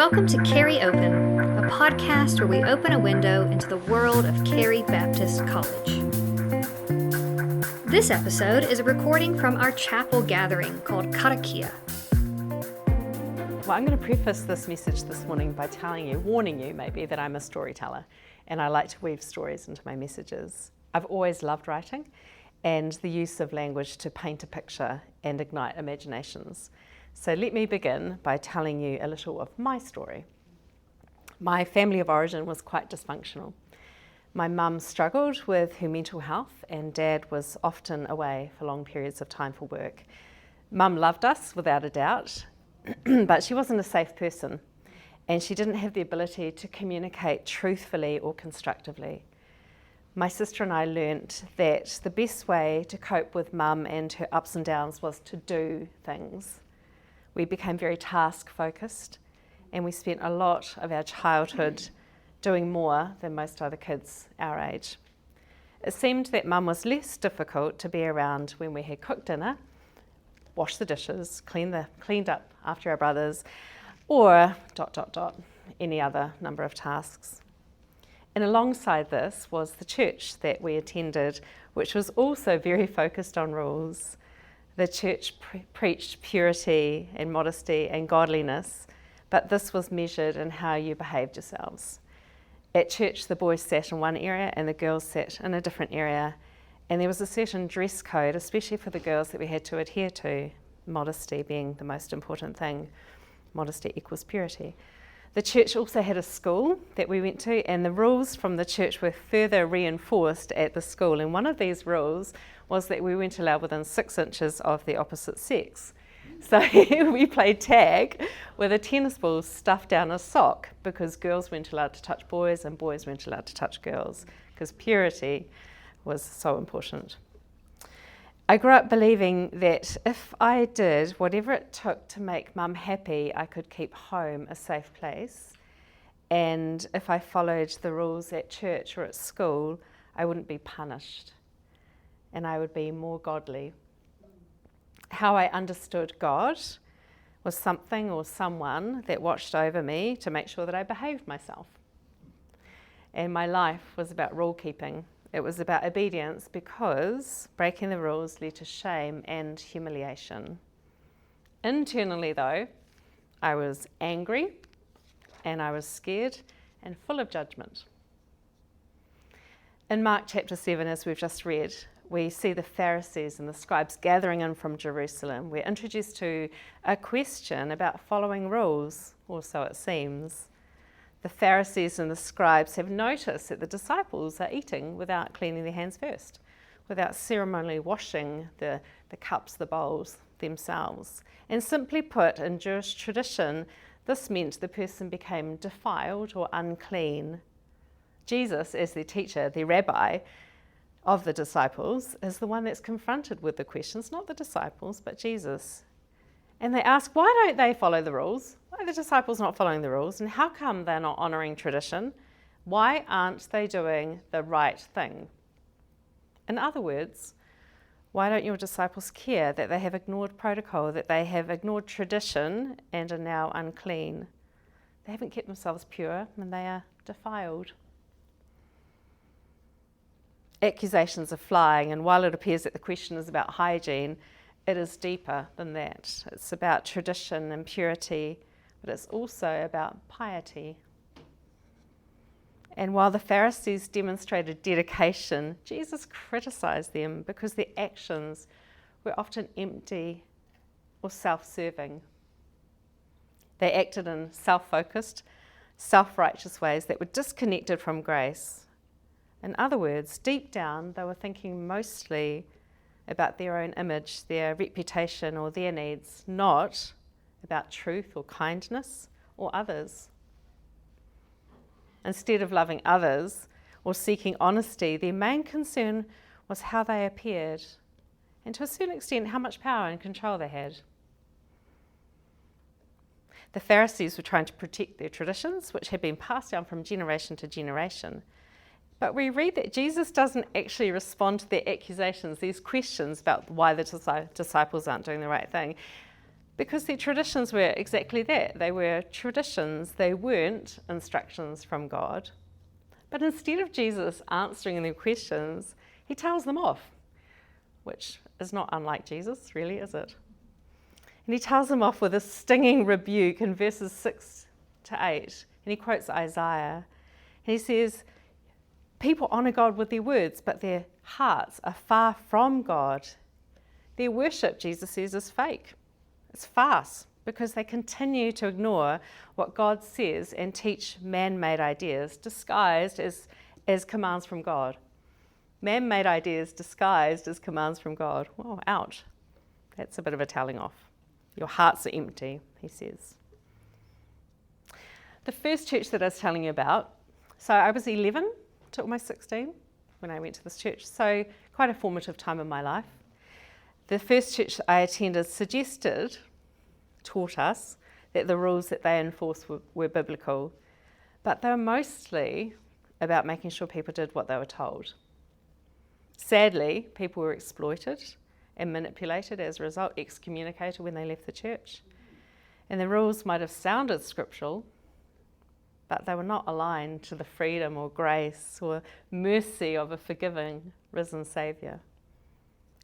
Welcome to Carey Open, a podcast where we open a window into the world of Carey Baptist College. This episode is a recording from our chapel gathering called Karakia. Well, I'm going to preface this message this morning by warning you maybe, that I'm a storyteller and I like to weave stories into my messages. I've always loved writing and the use of language to paint a picture and ignite imaginations. So let me begin by telling you a little of my story. My family of origin was quite dysfunctional. My mum struggled with her mental health and Dad was often away for long periods of time for work. Mum loved us without a doubt, but she wasn't a safe person and she didn't have the ability to communicate truthfully or constructively. My sister and I learnt that the best way to cope with Mum and her ups and downs was to do things. We became very task-focused and we spent a lot of our childhood doing more than most other kids our age. It seemed that Mum was less difficult to be around when we had cooked dinner, washed the dishes, cleaned up after our brothers, or ... any other number of tasks. And alongside this was the church that we attended, which was also very focused on rules. The church preached purity and modesty and godliness, but this was measured in how you behaved yourselves. At church, the boys sat in one area and the girls sat in a different area, and there was a certain dress code, especially for the girls, that we had to adhere to, modesty being the most important thing. Modesty equals purity. The church also had a school that we went to, and the rules from the church were further reinforced at the school. And one of these rules was that we weren't allowed within 6 inches of the opposite sex. So we played tag with a tennis ball stuffed down a sock because girls weren't allowed to touch boys and boys weren't allowed to touch girls because purity was so important. I grew up believing that if I did whatever it took to make Mum happy, I could keep home a safe place. And if I followed the rules at church or at school, I wouldn't be punished and I would be more godly. How I understood God was something or someone that watched over me to make sure that I behaved myself. And my life was about rule keeping. It was about obedience because breaking the rules led to shame and humiliation. Internally, though, I was angry and I was scared and full of judgment. In Mark chapter 7, as we've just read, we see the Pharisees and the scribes gathering in from Jerusalem. We're introduced to a question about following rules, or so it seems. The Pharisees and the scribes have noticed that the disciples are eating without cleaning their hands first, without ceremonially washing the cups, the bowls themselves. And simply put, in Jewish tradition, this meant the person became defiled or unclean. Jesus, as their teacher, their rabbi of the disciples, is the one that's confronted with the questions, not the disciples, but Jesus. And they ask, why don't they follow the rules? Why are the disciples not following the rules? And how come they're not honouring tradition? Why aren't they doing the right thing? In other words, why don't your disciples care that they have ignored protocol, that they have ignored tradition and are now unclean? They haven't kept themselves pure and they are defiled. Accusations are flying, and while it appears that the question is about hygiene, it is deeper than that. It's about tradition and purity, but it's also about piety. And while the Pharisees demonstrated dedication, Jesus criticized them because their actions were often empty or self-serving. They acted in self-focused, self-righteous ways that were disconnected from grace. In other words, deep down, they were thinking mostly about their own image, their reputation, or their needs, not about truth or kindness or others. Instead of loving others or seeking honesty, their main concern was how they appeared, and to a certain extent, how much power and control they had. The Pharisees were trying to protect their traditions, which had been passed down from generation to generation. But we read that Jesus doesn't actually respond to their accusations, these questions about why the disciples aren't doing the right thing. Because their traditions were exactly that. They were traditions, they weren't instructions from God. But instead of Jesus answering their questions, he tells them off, which is not unlike Jesus, really, is it? And he tells them off with a stinging rebuke in verses 6 to 8. And he quotes Isaiah. And he says, people honour God with their words, but their hearts are far from God. Their worship, Jesus says, is fake. It's farce, because they continue to ignore what God says and teach man-made ideas disguised as commands from God. Man-made ideas disguised as commands from God. Oh, ouch. That's a bit of a telling off. Your hearts are empty, he says. The first church that I was telling you about, so I was 11 to almost 16 when I went to this church, so quite a formative time in my life. The first church I attended taught us that the rules that they enforced were biblical, but they were mostly about making sure people did what they were told. Sadly, people were exploited and manipulated as a result, excommunicated when they left the church. And the rules might have sounded scriptural, but they were not aligned to the freedom or grace or mercy of a forgiving, risen Saviour.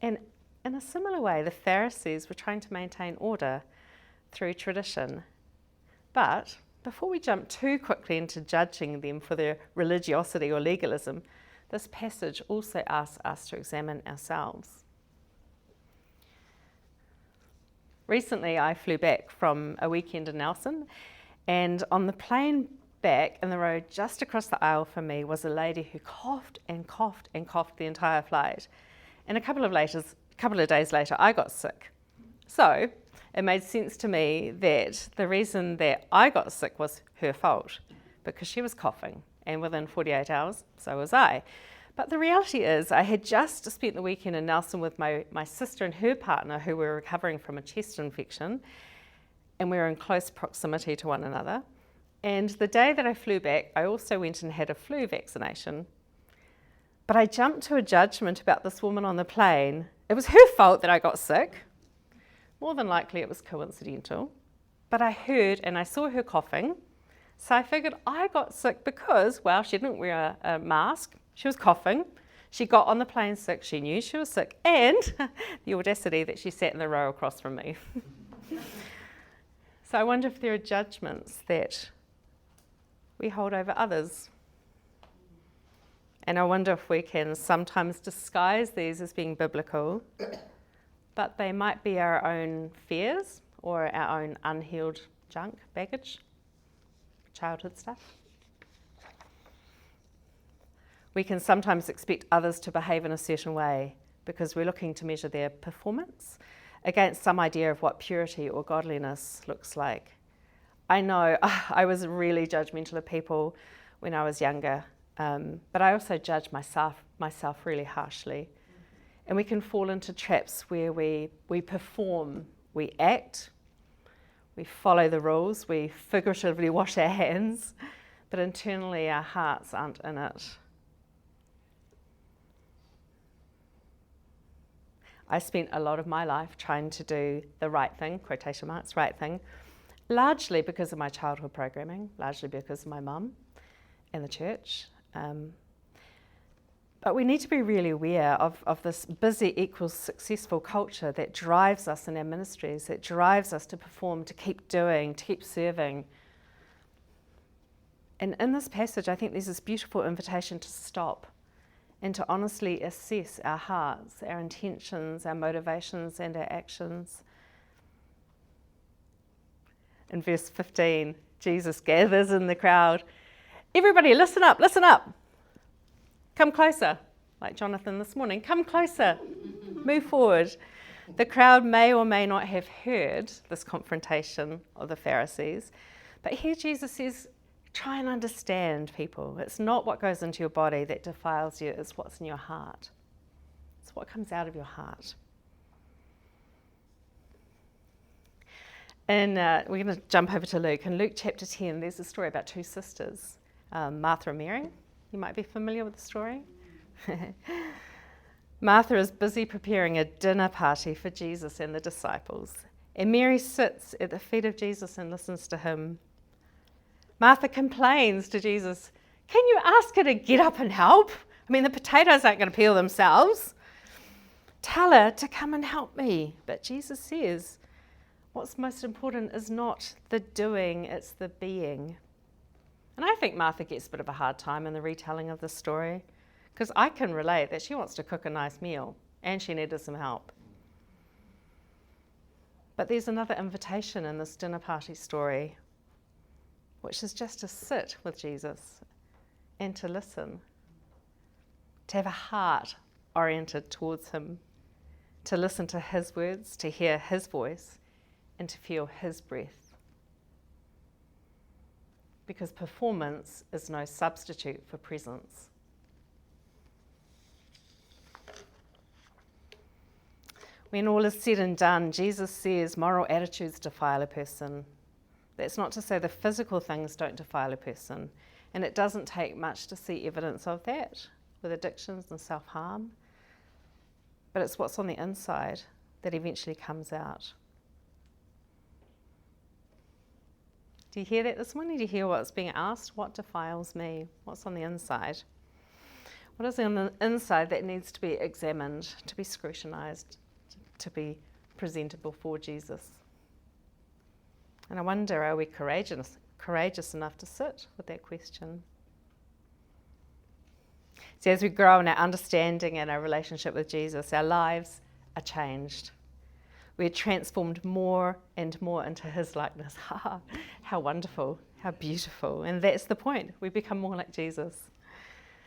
And in a similar way, the Pharisees were trying to maintain order through tradition. But before we jump too quickly into judging them for their religiosity or legalism, this passage also asks us to examine ourselves. Recently, I flew back from a weekend in Nelson, and on the plane back in the road just across the aisle from me was a lady who coughed and coughed and coughed the entire flight. And a couple of days later, I got sick. So it made sense to me that the reason that I got sick was her fault, because she was coughing, and within 48 hours, so was I. But the reality is, I had just spent the weekend in Nelson with my sister and her partner, who were recovering from a chest infection, and we were in close proximity to one another. And the day that I flew back, I also went and had a flu vaccination. But I jumped to a judgment about this woman on the plane. It was her fault that I got sick. More than likely it was coincidental. But I heard and I saw her coughing. So I figured I got sick because, well, she didn't wear a mask. She was coughing. She got on the plane sick. She knew she was sick. And the audacity that she sat in the row across from me. So I wonder if there are judgments that we hold over others. And I wonder if we can sometimes disguise these as being biblical, but they might be our own fears or our own unhealed junk, baggage, childhood stuff. We can sometimes expect others to behave in a certain way because we're looking to measure their performance against some idea of what purity or godliness looks like. I know I was really judgmental of people when I was younger, but I also judge myself really harshly. And we can fall into traps where we perform, we act, we follow the rules, we figuratively wash our hands, but internally our hearts aren't in it. I spent a lot of my life trying to do the right thing, quotation marks, right thing, largely because of my childhood programming, largely because of my mum and the church. But we need to be really aware of this busy equals successful culture that drives us in our ministries, that drives us to perform, to keep doing, to keep serving. And in this passage, I think there's this beautiful invitation to stop and to honestly assess our hearts, our intentions, our motivations, and our actions. In verse 15, Jesus gathers in the crowd. Everybody, listen up, listen up. Come closer, like Jonathan this morning. Come closer, move forward. The crowd may or may not have heard this confrontation of the Pharisees, but here Jesus says, try and understand, people. It's not what goes into your body that defiles you, it's what's in your heart. It's what comes out of your heart. And we're going to jump over to Luke. In Luke chapter 10, there's a story about two sisters, Martha and Mary. You might be familiar with the story. Martha is busy preparing a dinner party for Jesus and the disciples. And Mary sits at the feet of Jesus and listens to him. Martha complains to Jesus, "Can you ask her to get up and help? I mean, the potatoes aren't going to peel themselves. Tell her to come and help me." But Jesus says, what's most important is not the doing, it's the being. And I think Martha gets a bit of a hard time in the retelling of this story, because I can relate that she wants to cook a nice meal and she needed some help. But there's another invitation in this dinner party story, which is just to sit with Jesus and to listen, to have a heart oriented towards him, to listen to his words, to hear his voice, and to feel his breath. Because performance is no substitute for presence. When all is said and done, Jesus says moral attitudes defile a person. That's not to say the physical things don't defile a person, and it doesn't take much to see evidence of that with addictions and self-harm, but it's what's on the inside that eventually comes out. Do you hear that this morning? Do you hear what's being asked? What defiles me? What's on the inside? What is on the inside that needs to be examined, to be scrutinised, to be presented before Jesus? And I wonder, are we courageous enough to sit with that question? See, as we grow in our understanding and our relationship with Jesus, our lives are changed. We're transformed more and more into his likeness. How wonderful, how beautiful. And that's the point. We become more like Jesus.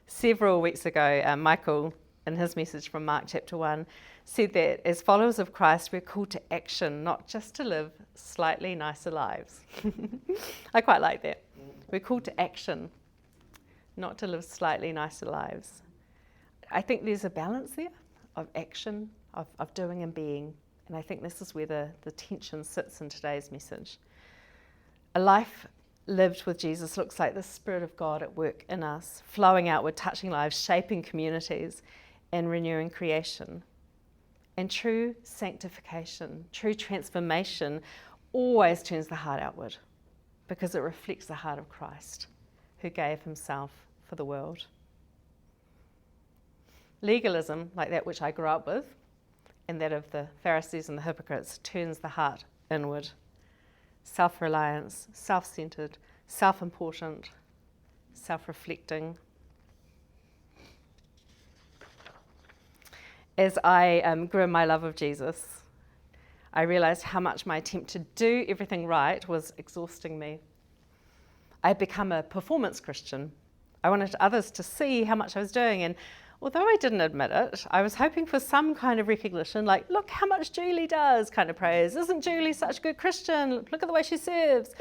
Several weeks ago, Michael, in his message from Mark chapter 1, said that as followers of Christ, we're called to action, not just to live slightly nicer lives. I quite like that. We're called to action, not to live slightly nicer lives. I think there's a balance there of action, of doing and being. And I think this is where the tension sits in today's message. A life lived with Jesus looks like the Spirit of God at work in us, flowing outward, touching lives, shaping communities, and renewing creation. And true sanctification, true transformation always turns the heart outward, because it reflects the heart of Christ, who gave himself for the world. Legalism, like that which I grew up with, and that of the Pharisees and the hypocrites, turns the heart inward. Self-reliance, self-centered, self-important, self-reflecting. As I grew in my love of Jesus, I realised how much my attempt to do everything right was exhausting me. I had become a performance Christian. I wanted others to see how much I was doing, and although I didn't admit it, I was hoping for some kind of recognition, like, look how much Julie does, kind of praise. Isn't Julie such a good Christian? Look at the way she serves.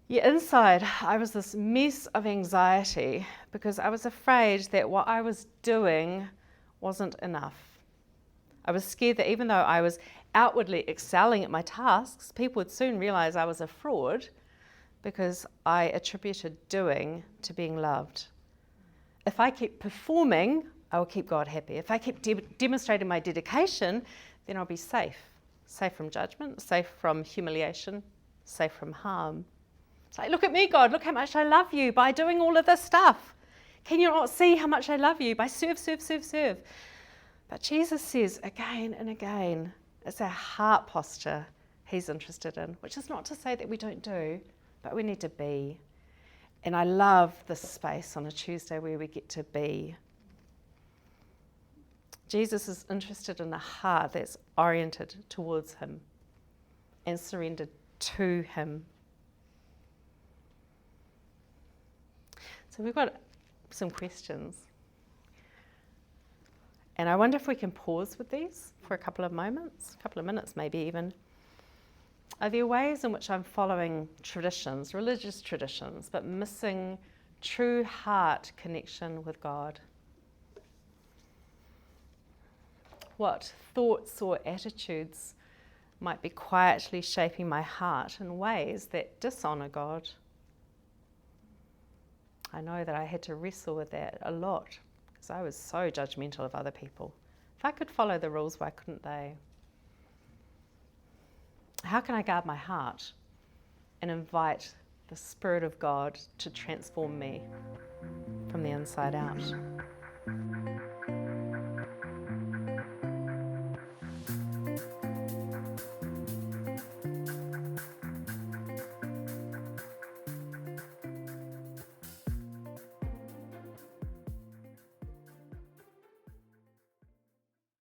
Yet inside, I was this mess of anxiety because I was afraid that what I was doing wasn't enough. I was scared that even though I was outwardly excelling at my tasks, people would soon realize I was a fraud because I attributed doing to being loved. If I keep performing, I will keep God happy. If I keep demonstrating my dedication, then I'll be safe. Safe from judgment, safe from humiliation, safe from harm. It's like, look at me, God, look how much I love you by doing all of this stuff. Can you not see how much I love you by serve? But Jesus says again and again, it's our heart posture he's interested in, which is not to say that we don't do, but we need to be. And I love this space on a Tuesday where we get to be. Jesus is interested in a heart that's oriented towards him and surrendered to him. So we've got some questions. And I wonder if we can pause with these for a couple of minutes maybe even. Are there ways in which I'm following traditions, religious traditions, but missing true heart connection with God? What thoughts or attitudes might be quietly shaping my heart in ways that dishonour God? I know that I had to wrestle with that a lot because I was so judgmental of other people. If I could follow the rules, why couldn't they? how can I guard my heart and invite the Spirit of God to transform me from the inside out?